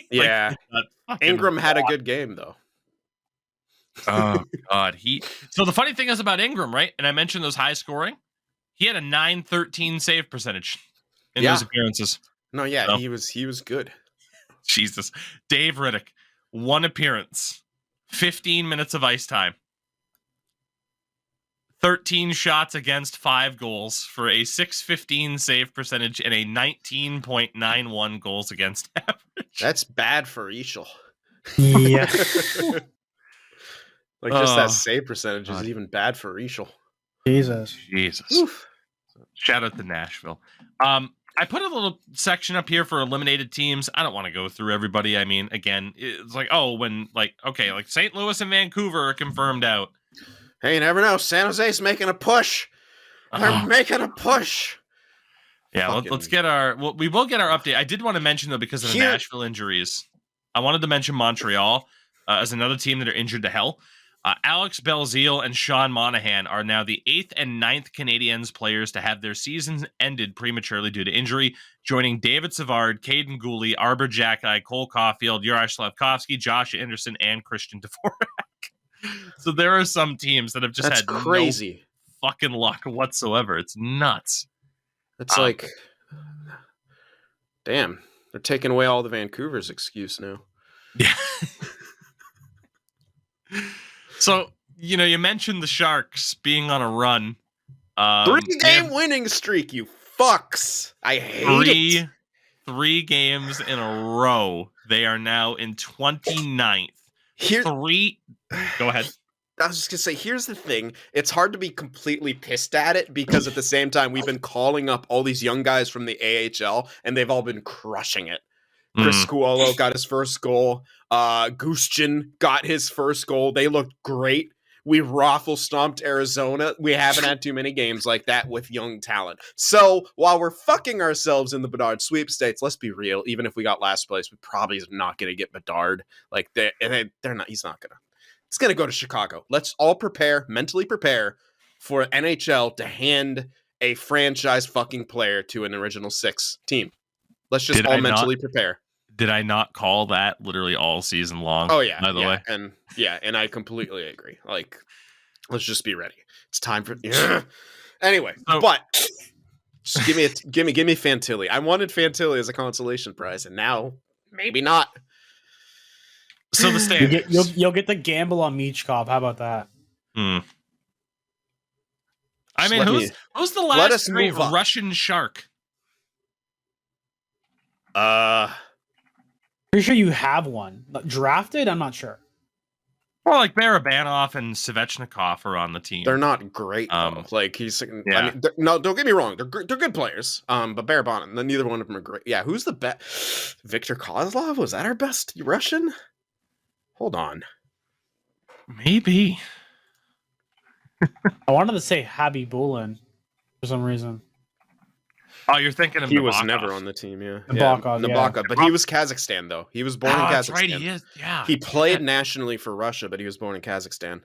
Yeah. Ingram had a good game, though. Oh God, so the funny thing is about Ingram, right? And I mentioned those high scoring. He had a 913 save percentage in those appearances. No, yeah, so, he was good. Jesus. Dave Riddick, 1 appearance, 15 minutes of ice time, 13 shots against, 5 goals for a 615 save percentage and a 19.91 goals against average. That's bad for Eschel. Yeah. Like, just that save percentage is even bad for Eschel. Jesus. Oof. Shout out to Nashville. I put a little section up here for eliminated teams. I don't want to go through everybody. I mean, again, it's like, like St. Louis and Vancouver are confirmed out. Hey, you never know. San Jose's making a push. They're making a push. Yeah, let's get we will get our update. I did want to mention, though, because of the Nashville injuries, I wanted to mention Montreal as another team that are injured to hell. Alex Belzile and Sean Monahan are now the 8th and 9th Canadiens players to have their seasons ended prematurely due to injury, joining David Savard, Caden Gooley, Arbor Jacki, Cole Caulfield, Juraj Slavkovsky, Josh Anderson, and Christian Dvorak. So there are some teams that have just had crazy no fucking luck whatsoever. It's nuts. It's like, damn, they're taking away all the Vancouver's excuse now. Yeah. So, you mentioned the Sharks being on a run. 3-game winning streak, you fucks. I hate it. 3 games in a row. They are now in 29th. Go ahead. I was just going to say, here's the thing. It's hard to be completely pissed at it because at the same time, we've been calling up all these young guys from the AHL, and they've all been crushing it. Chris Scuolo got his first goal. Gushchin got his first goal. They looked great. We ROFL stomped Arizona. We haven't had too many games like that with young talent. So while we're fucking ourselves in the Bedard sweepstakes, let's be real. Even if we got last place, we probably is not going to get Bedard. Like they're not. He's not going to. It's going to go to Chicago. Let's all mentally prepare for NHL to hand a franchise fucking player to an original 6 team. Let's just mentally prepare. Did I not call that literally all season long? Oh yeah, by the way, and I completely agree. Like, let's just be ready. It's time for. Yeah. Anyway, but just give me Fantilli. I wanted Fantilli as a consolation prize, and now maybe not. So the standings. You'll get to gamble on Michkov. How about that? I mean, who's the last great Russian shark? Pretty sure you have one. Drafted? I'm not sure. Well, like Barabanov and Svechnikov are on the team. They're not great, though. Like he's, yeah. I mean, no, don't get me wrong. They're good players. But Barabanov, neither one of them are great. Yeah, who's the best? Viktor Kozlov? Was that our best Russian? Hold on. Maybe. I wanted to say Habib Bulin for some reason. Oh, you're thinking of he Nabokov. Was never on the team, yeah. Nabokov, Nabokov, but he was Kazakhstan, though. He was born in Kazakhstan. That's right, he is. Yeah. He played nationally for Russia, but he was born in Kazakhstan.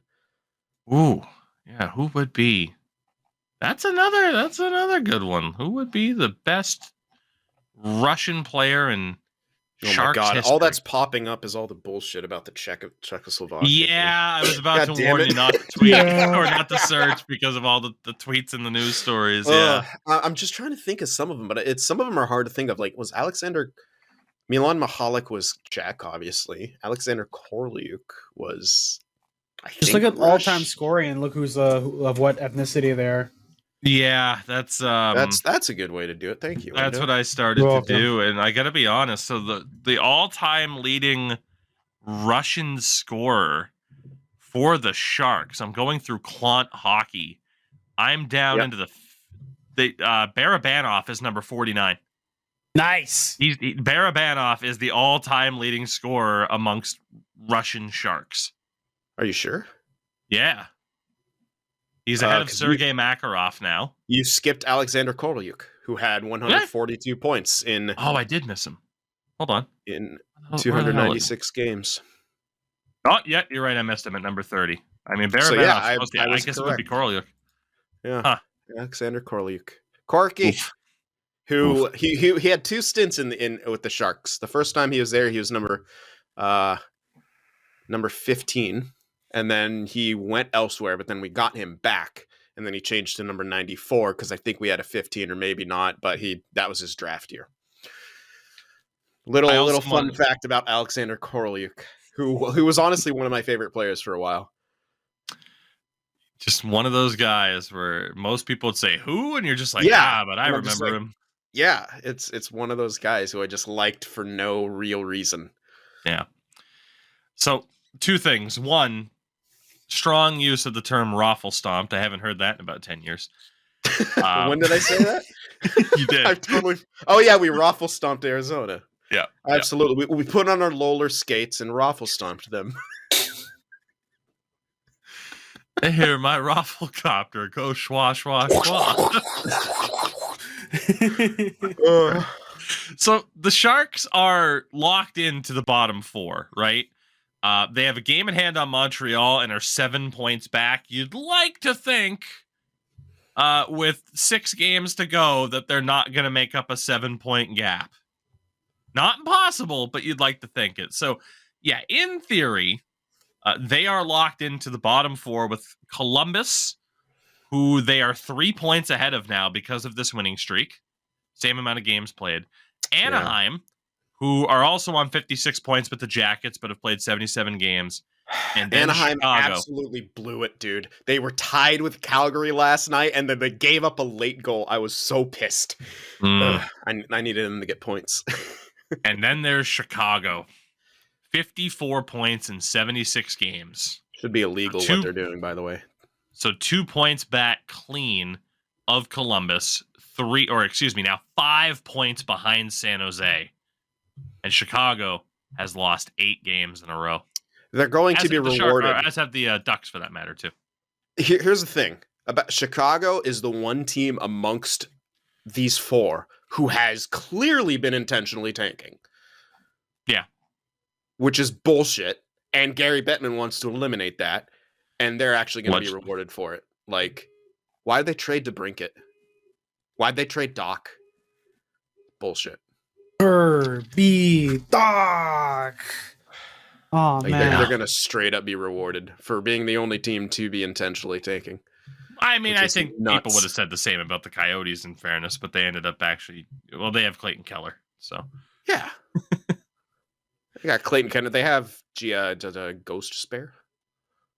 Ooh, yeah. Who would be? That's another good one. Who would be the best Russian player in Sharks history? All that's popping up is all the bullshit about the Czechoslovakia. Yeah, I was about to warn you not to tweet or not to search because of all the tweets and the news stories. Yeah, I'm just trying to think of some of them, but some of them are hard to think of. Like, was Milan Mihalik was Czech, obviously. Alexander Korliuk was. Just look at all-time scoring and look who's of what ethnicity they are. Yeah, that's a good way to do it. Thank you. That's what I started to do, and I got to be honest. So the all-time leading Russian scorer for the Sharks. I'm going through Klont Hockey. I'm down into the Barabanov is number 49. Nice. Barabanov is the all-time leading scorer amongst Russian Sharks. Are you sure? Yeah. He's ahead of Sergei Makarov now. You skipped Alexander Korliuk, who had 142 points in... Oh, I did miss him. Hold on. In 296 games. Oh, yeah, you're right. I missed him at number 30. I mean, Barabanov, I guess correct. It would be Korliuk. Yeah, Alexander Korliuk. Corky, who he had two stints in with the Sharks. The first time he was there, he was number 15. And then he went elsewhere, but then we got him back, and then he changed to number 94 because I think we had a 15 or maybe not, but that was his draft year. Little fun fact about Alexander Korliuk, who was honestly one of my favorite players for a while. Just one of those guys where most people would say who, and you're just like, but I remember him. Yeah, it's one of those guys who I just liked for no real reason. Yeah. So two things. One. Strong use of the term ROFL stomped. I haven't heard that in about 10 years. When did I say that? You did. Oh, yeah, we ROFL stomped Arizona. Yeah. Absolutely. We put on our roller skates and ROFL stomped them. I hear my ROFL copter go schwa, schwa, schwa. So the Sharks are locked into the bottom four, right? They have a game at hand on Montreal and are 7 points back. You'd like to think, with 6 games to go, that they're not going to make up a 7-point gap. Not impossible, but you'd like to think it. So, yeah, in theory, they are locked into the bottom four with Columbus, who they are 3 points ahead of now because of this winning streak. Same amount of games played. Anaheim, who are also on 56 points with the Jackets, but have played 77 games. And then Anaheim Chicago. Absolutely blew it, dude. They were tied with Calgary last night, and then they gave up a late goal. I was so pissed. I needed them to get points. And then there's Chicago. 54 points in 76 games. Should be illegal what they're doing, by the way. So 2 points back clean of Columbus. 5 points behind San Jose. And Chicago has lost 8 games in a row. They're going to be rewarded. As have the Ducks, for that matter, too. Here's the thing. About Chicago is the one team amongst these 4 who has clearly been intentionally tanking. Yeah. Which is bullshit. And Gary Bettman wants to eliminate that. And they're actually going to be rewarded for it. Like, why'd they trade DeBrincat? Why'd they trade Doc? Bullshit. Be Doc. Oh, man. They're going to straight up be rewarded for being the only team to be intentionally tanking. I mean, I think people would have said the same about the Coyotes, in fairness, but they ended up they have Clayton Keller, so. Yeah. They got Clayton Kennedy. They have Ghost Spare.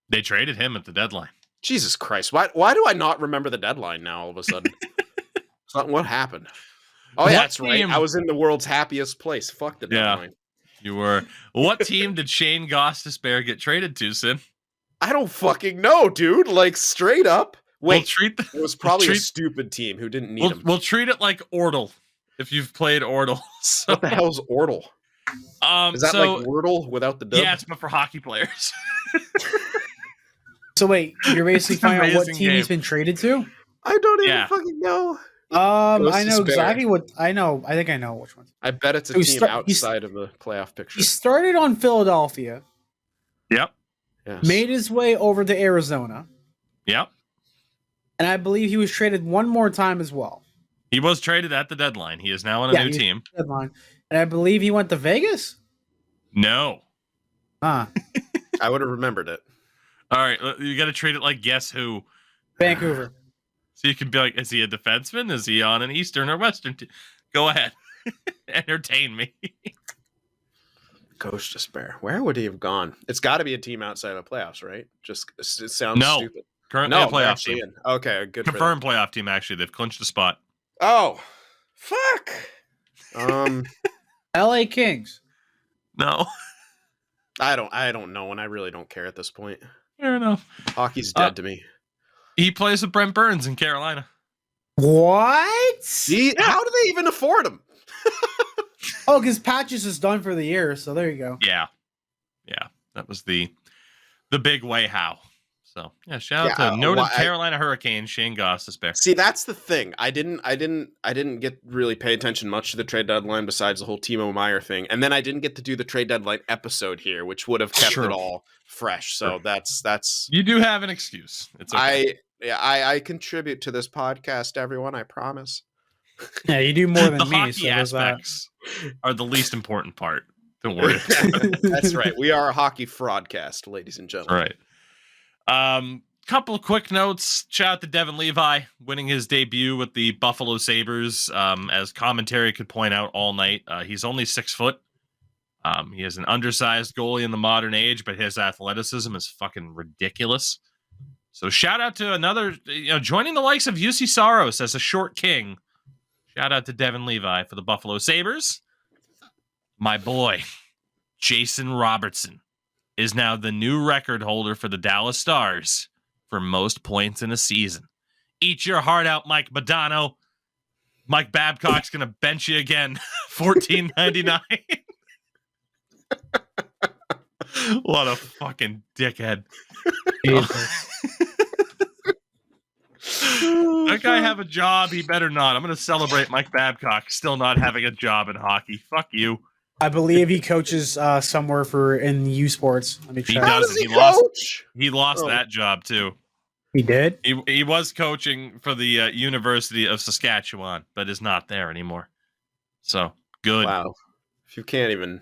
They traded him at the deadline. Jesus Christ! Why do I not remember the deadline now? All of a sudden, what happened? Oh yeah, that's right. I was in the world's happiest place. Fuck the deadline. You were. What team did Shane Gostisbehere get traded to, Sin? I don't fucking know, dude. Like straight up. Wait, it was probably a treat, stupid team who didn't need him. We'll treat it like Ordle, if you've played Ordle. So, what the hell's Ordle? Is that like Wordle without the dub? Yeah, it's but for hockey players. So wait, you're basically finding out what team he's been traded to? I don't even fucking know. I know exactly what I know. I think I know which one. I bet it's a team outside of the playoff picture. He started on Philadelphia. Yep. Yes. Made his way over to Arizona. Yep. And I believe he was traded one more time as well. He was traded at the deadline. He is now on a new team. Deadline. And I believe he went to Vegas? No. I would have remembered it. All right. You got to treat it like Guess Who. Vancouver. So you can be like, is he a defenseman? Is he on an Eastern or Western team? Go ahead. Entertain me. Ghost Despair. Where would he have gone? It's got to be a team outside of playoffs, right? Just it sounds stupid. Currently a playoff team. Okay, good. Confirmed playoff team. Actually, they've clinched a spot. Oh, fuck. L.A. Kings. No, I don't know, and I really don't care at this point. Fair enough. Hockey's dead to me. He plays with Brent Burns in Carolina. What? How do they even afford him? Oh, because Patches is done for the year, so there you go. Yeah, that was the big way how. So shout out to noted Carolina Hurricane Shane Gostisbehere. See, that's the thing. I didn't get really pay attention much to the trade deadline besides the whole Timo Meier thing, and then I didn't get to do the trade deadline episode here, which would have kept it all fresh. So that's you do have an excuse. It's okay. I contribute to this podcast, everyone. I promise. Yeah, you do more than the me. Hockey so aspects are the least important part. Don't worry. That's right. We are a hockey fraudcast, ladies and gentlemen. Right. Couple quick notes. Shout out to Devin Levi winning his debut with the Buffalo Sabres. As commentary could point out all night, he's only 6 foot. He is an undersized goalie in the modern age, but his athleticism is fucking ridiculous. So shout out to another, joining the likes of UC Saros as a short king. Shout out to Devin Levi for the Buffalo Sabres. My boy, Jason Robertson, is now the new record holder for the Dallas Stars for most points in a season. Eat your heart out, Mike Modano. Mike Babcock's going to bench you again. $14.99. What a fucking dickhead. That guy have a job? He better not. I'm going to celebrate Mike Babcock still not having a job in hockey. Fuck you. I believe he coaches somewhere in U Sports. Let me check. He doesn't. He lost that job too. He did? He was coaching for the University of Saskatchewan, but is not there anymore. So good. Wow. If you can't even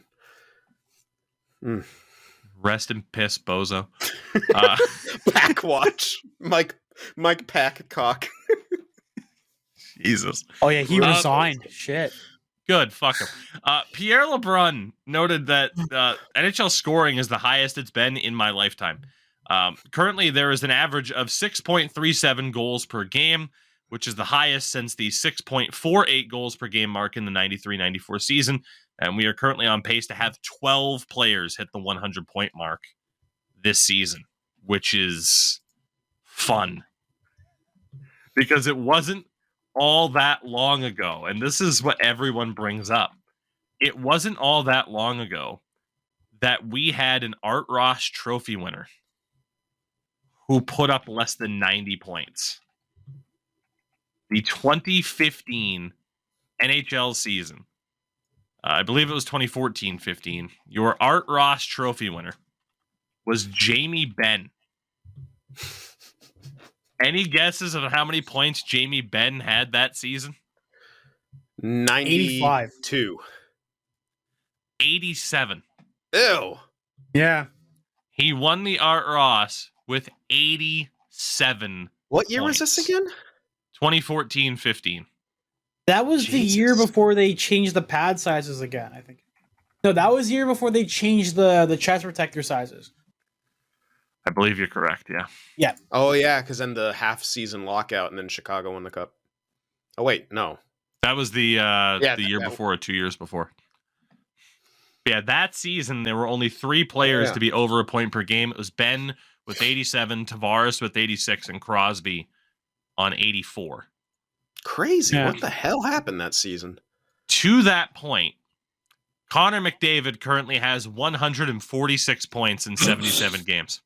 rest in piss, bozo. Backwatch. Mike Packcock. Jesus. Oh yeah, he resigned. Shit. Good, fuck him. Pierre LeBrun noted that NHL scoring is the highest it's been in my lifetime. Currently, there is an average of 6.37 goals per game, which is the highest since the 6.48 goals per game mark in the 93-94 season. And we are currently on pace to have 12 players hit the 100-point mark this season, which is fun. Because it wasn't all that long ago, and this is what everyone brings up. It wasn't all that long ago that we had an Art Ross trophy winner who put up less than 90 points. The 2015 NHL season, I believe it was 2014-15, your Art Ross trophy winner was Jamie Benn. Any guesses of how many points Jamie Benn had that season? 92. 87. Ew. Yeah. He won the Art Ross with 87 What year was this again? 2014-15. That was the year before they changed the pad sizes again, I think. No, that was the year before they changed the chest protector sizes. I believe you're correct. Yeah. Yeah. Oh yeah, because then the half season lockout, and then Chicago won the cup. Oh wait, no. That was the year before, or 2 years before. Yeah, that season there were only 3 players to be over a point per game. It was Ben with 87, Tavares with 86, and Crosby on 84. Crazy. Yeah. What the hell happened that season? To that point, Connor McDavid currently has 146 points in 77 games.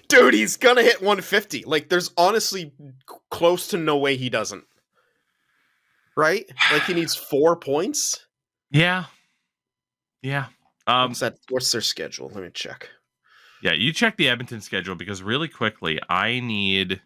Dude, he's gonna hit 150. Like, there's honestly close to no way he doesn't. Right? Like, he needs 4 points. Yeah. What's their schedule? Let me check. Yeah, you check the Edmonton schedule because really quickly, I need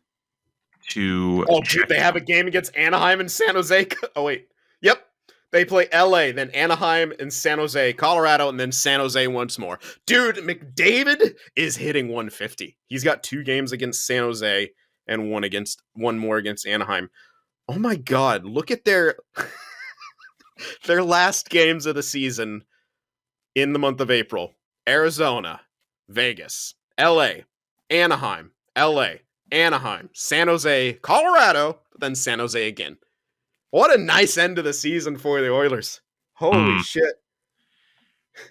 to. Oh, dude, they have a game against Anaheim and San Jose. Oh, wait. Yep. They play LA, then Anaheim and San Jose, Colorado, and then San Jose once more. Dude, McDavid is hitting 150. He's got 2 games against San Jose and one more against Anaheim. Oh my God, look at their their last games of the season in the month of April. Arizona, Vegas, LA, Anaheim, San Jose, Colorado, but then San Jose again. What a nice end of the season for the Oilers. Holy shit.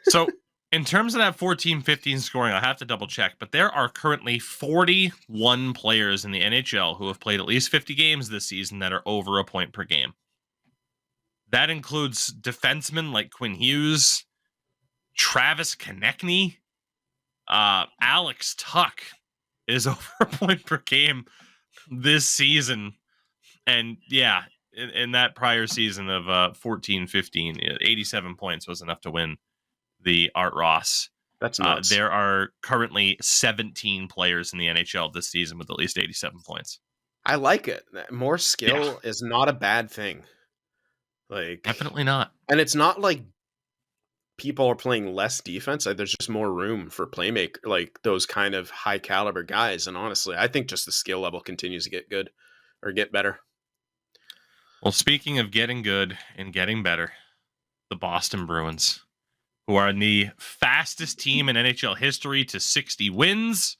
So, in terms of that 14-15 scoring, I'll have to double check, but there are currently 41 players in the NHL who have played at least 50 games this season that are over a point per game. That includes defensemen like Quinn Hughes, Travis Konechny, Alex Tuck is over a point per game this season. And yeah, in that prior season of 14-15, 87 points was enough to win the Art Ross. That's nuts. There are currently 17 players in the NHL this season with at least 87 points. I like it. More skill is not a bad thing. Like, definitely not. And it's not like people are playing less defense. Like, there's just more room for playmaker, like those kind of high caliber guys. And honestly, I think just the skill level continues to get good or get better. Well, speaking of getting good and getting better, the Boston Bruins, who are the fastest team in NHL history to 60 wins.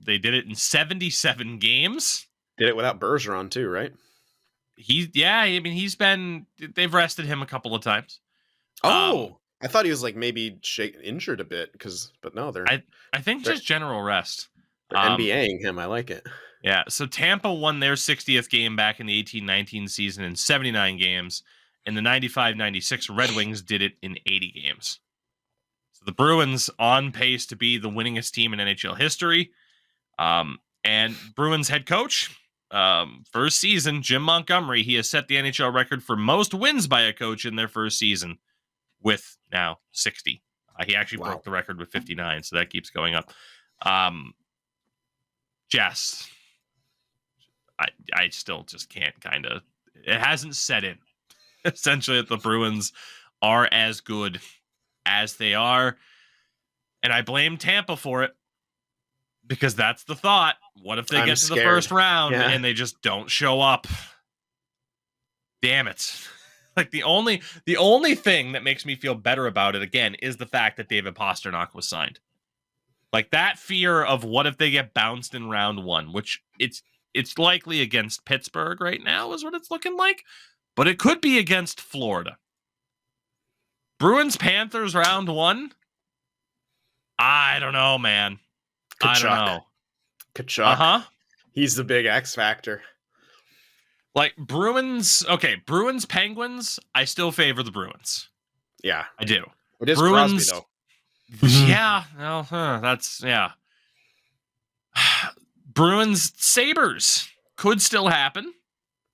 They did it in 77 games. Did it without Bergeron too, right? They've rested him a couple of times. I thought he was like maybe injured a bit but no, I think just general rest. They're NBAing him. I like it. Yeah, so Tampa won their 60th game back in the 18-19 season in 79 games, and the 95-96 Red Wings did it in 80 games. So the Bruins on pace to be the winningest team in NHL history. And Bruins head coach, first season, Jim Montgomery, he has set the NHL record for most wins by a coach in their first season with now 60. He actually broke the record with 59, so that keeps going up. Jess, I still just can't it hasn't set in. Essentially, that the Bruins are as good as they are. And I blame Tampa for it because that's the thought. What if they get to the first round and they just don't show up? Damn it. Like the only thing that makes me feel better about it again is the fact that David Pastrnak was signed. Like that fear of what if they get bounced in round 1, which it's likely against Pittsburgh right now is what it's looking like, but it could be against Florida. Bruins Panthers round 1. I don't know, man. Kachuk. I don't know. Kachuk. He's the big X factor. Like Bruins Penguins, I still favor the Bruins. Yeah. I do. It is Bruins, Crosby, though. Yeah, well, that's Bruins Sabres could still happen.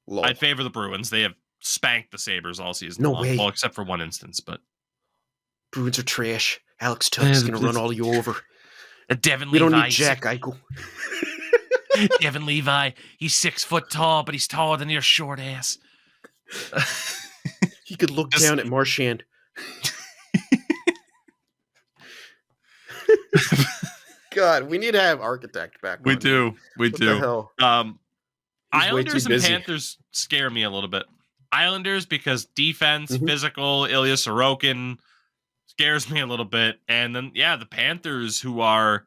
Lol. I'd favor the Bruins. They have spanked the Sabres all season No long. way. Well, except for one instance, but Bruins are trash. Alex Tuck's gonna run all you over. Devin We Levi. don't need Jack Eichel. Devin Levi. He's 6 foot tall, but he's taller than your short ass. He could look down at Marchand. God, we need to have Architect back. We do. What the hell? Islanders and Panthers scare me a little bit. Islanders because defense, physical, Ilya Sorokin, scares me a little bit. And then, the Panthers, who are,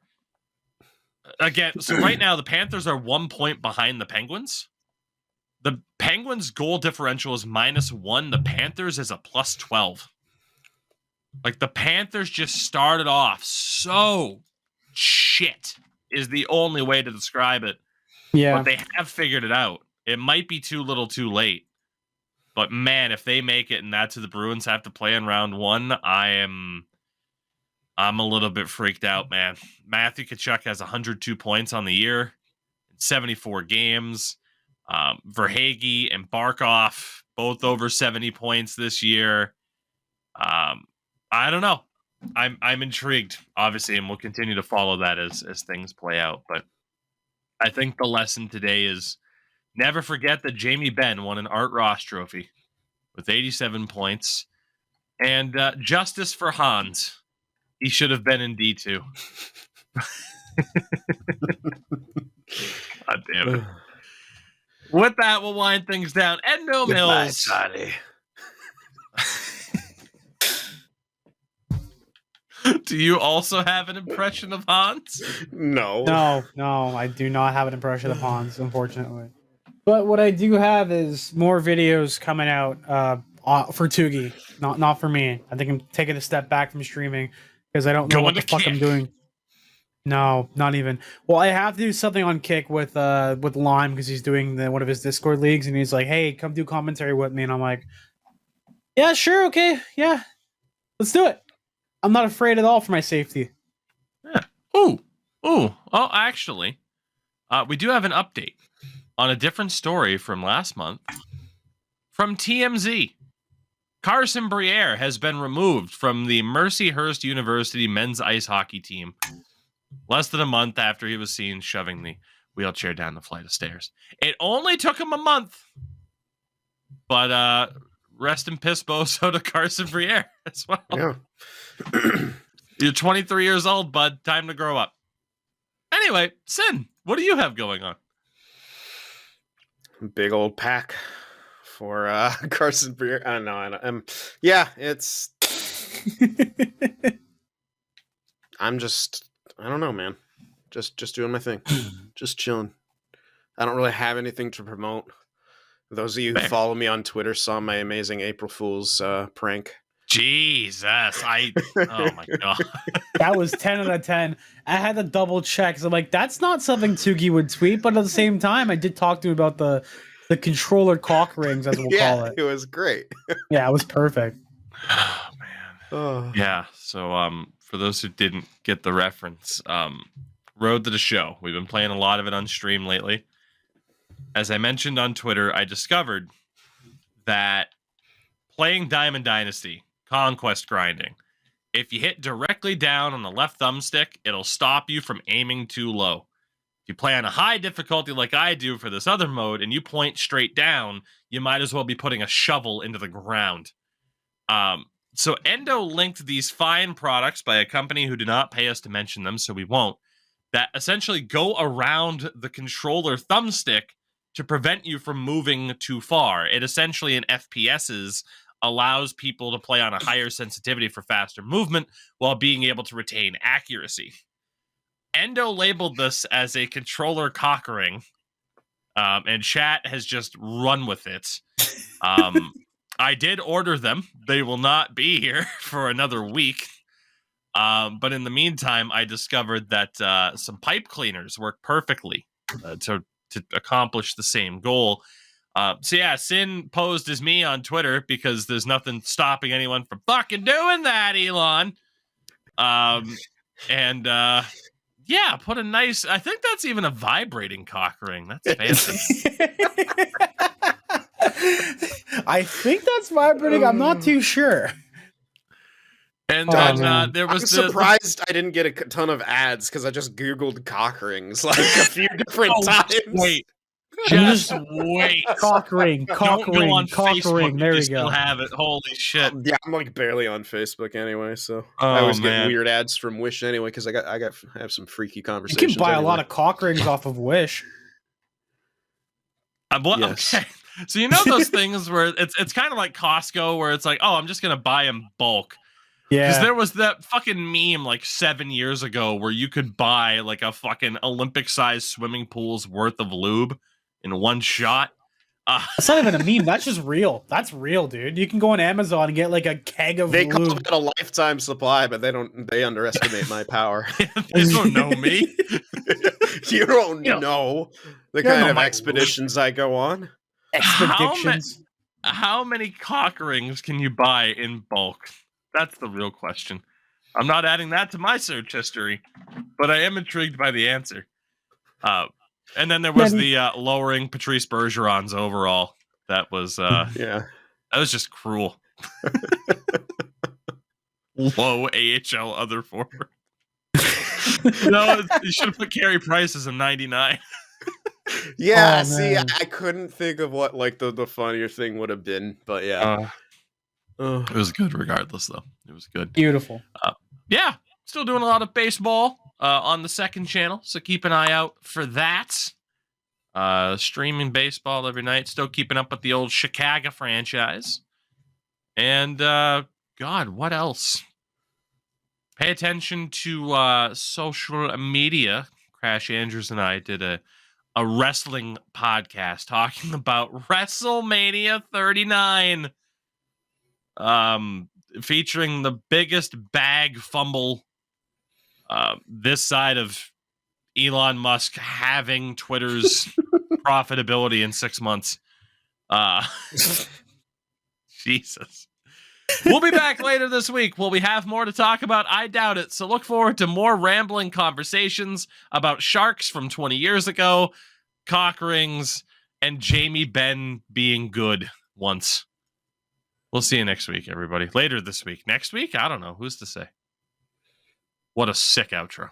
again, so right now the Panthers are 1 point behind the Penguins. The Penguins' goal differential is -1. The Panthers is a +12. Like, the Panthers just started off so shit is the only way to describe it. Yeah. But they have figured it out. It might be too little too late. But, man, if they make it and that's who the Bruins have to play in round 1, I'm a little bit freaked out, man. Matthew Tkachuk has 102 points on the year, 74 games. Verhaeghe and Barkov, both over 70 points this year. I don't know. I'm intrigued, obviously, and we'll continue to follow that as things play out. But I think the lesson today is never forget that Jamie Benn won an Art Ross trophy with 87 points. And justice for Hans. He should have been in D2. God damn it. With that, we'll wind things down. Endo Mills. Goodbye, Do you also have an impression of Hans? No, I do not have an impression of Hans, unfortunately. But what I do have is more videos coming out for Tougie, not for me. I think I'm taking a step back from streaming because I don't know what the fuck I'm doing. No, not even. Well, I have to do something on Kick with Lime because he's doing one of his Discord leagues, and he's like, "Hey, come do commentary with me," and I'm like, "Yeah, sure, okay, yeah, let's do it." I'm not afraid at all for my safety. Yeah. Ooh. Oh, actually, we do have an update on a different story from last month from TMZ. Carson Briere has been removed from the Mercyhurst University men's ice hockey team less than a month after he was seen shoving the wheelchair down the flight of stairs. It only took him a month, but rest in piss bozo to Carson Briere as well. Yeah. You're 23 years old, bud. Time to grow up. Anyway, Sin, what do you have going on? Big old pack for Carson Briere. I don't know. Yeah, it's. I don't know, man. Just doing my thing. Just chilling. I don't really have anything to promote. Those of you who follow me on Twitter saw my amazing April Fool's prank. Jesus, oh my god. That was 10 out of 10. I had to double check. So I'm like, that's not something Tougie would tweet, but at the same time, I did talk to him about the controller cock rings, as we'll call it. It was great. Yeah, it was perfect. Oh man. Yeah. So for those who didn't get the reference, Road to the Show. We've been playing a lot of it on stream lately. As I mentioned on Twitter, I discovered that playing Diamond Dynasty, conquest grinding, if you hit directly down on the left thumbstick, it'll stop you from aiming too low. If you play on a high difficulty like I do for this other mode and you point straight down, you might as well be putting a shovel into the ground. So Endo linked these fine products by a company who do not pay us to mention them, so we won't, that essentially go around the controller thumbstick to prevent you from moving too far. It essentially, in FPSs, allows people to play on a higher sensitivity for faster movement while being able to retain accuracy. Endo labeled this as a controller cock ring, and chat has just run with it. I did order them. They will not be here for another week. But in the meantime, I discovered that some pipe cleaners work perfectly to accomplish the same goal. So yeah, Sin posed as me on Twitter because there's nothing stopping anyone from fucking doing that, Elon. Yeah, put a nice, I think that's even a vibrating cock ring. That's fancy. I think that's vibrating. I'm not too sure. And then there was I'm surprised I didn't get a ton of ads because I just Googled cock rings like a few different times. Wait. Just wait. Cock ring, cock Don't ring, go on cock Facebook ring. There you you still go. have it. Holy shit. Yeah, I'm like barely on Facebook anyway, so I always get weird ads from Wish anyway because I have some freaky You conversations. can buy a lot of cock rings off of Wish. Yes. Okay. So you know those things where it's kind of like Costco where it's like, oh, I'm just gonna buy in bulk. Because Yeah. there was that fucking meme like 7 years ago where you could buy like a fucking Olympic-sized swimming pool's worth of lube in one shot. That's not even a meme. That's just real. That's real, dude. You can go on Amazon and get like a keg of They call lube. it a lifetime supply, but they underestimate my power. They don't know me. You don't You know, know the you don't kind know of my expeditions I go on. Expeditions. How many cock rings can you buy in bulk? That's the real question. I'm not adding that to my search history, but I am intrigued by the answer. And then there was the lowering Patrice Bergeron's overall. That was Yeah. that was just cruel. Low AHL other forward. No, you should have put Carey Price as a 99. Yeah, Oh, see, man. I couldn't think of what like the funnier thing would have been, but yeah. It was good regardless, though. It was good. Beautiful. Yeah, still doing a lot of baseball on the second channel, so keep an eye out for that. Streaming baseball every night, still keeping up with the old Chicago franchise. And God, what else? Pay attention to social media. Crash Andrews and I did a wrestling podcast talking about WrestleMania 39. Featuring the biggest bag fumble this side of Elon Musk having Twitter's profitability in 6 months. Jesus. We'll be back later this week. Will we have more to talk about? I doubt it. So look forward to more rambling conversations about sharks from 20 years ago, cock rings, and Jamie Benn being good once. We'll see you next week, everybody. Later this week. Next week? I don't know. Who's to say? What a sick outro.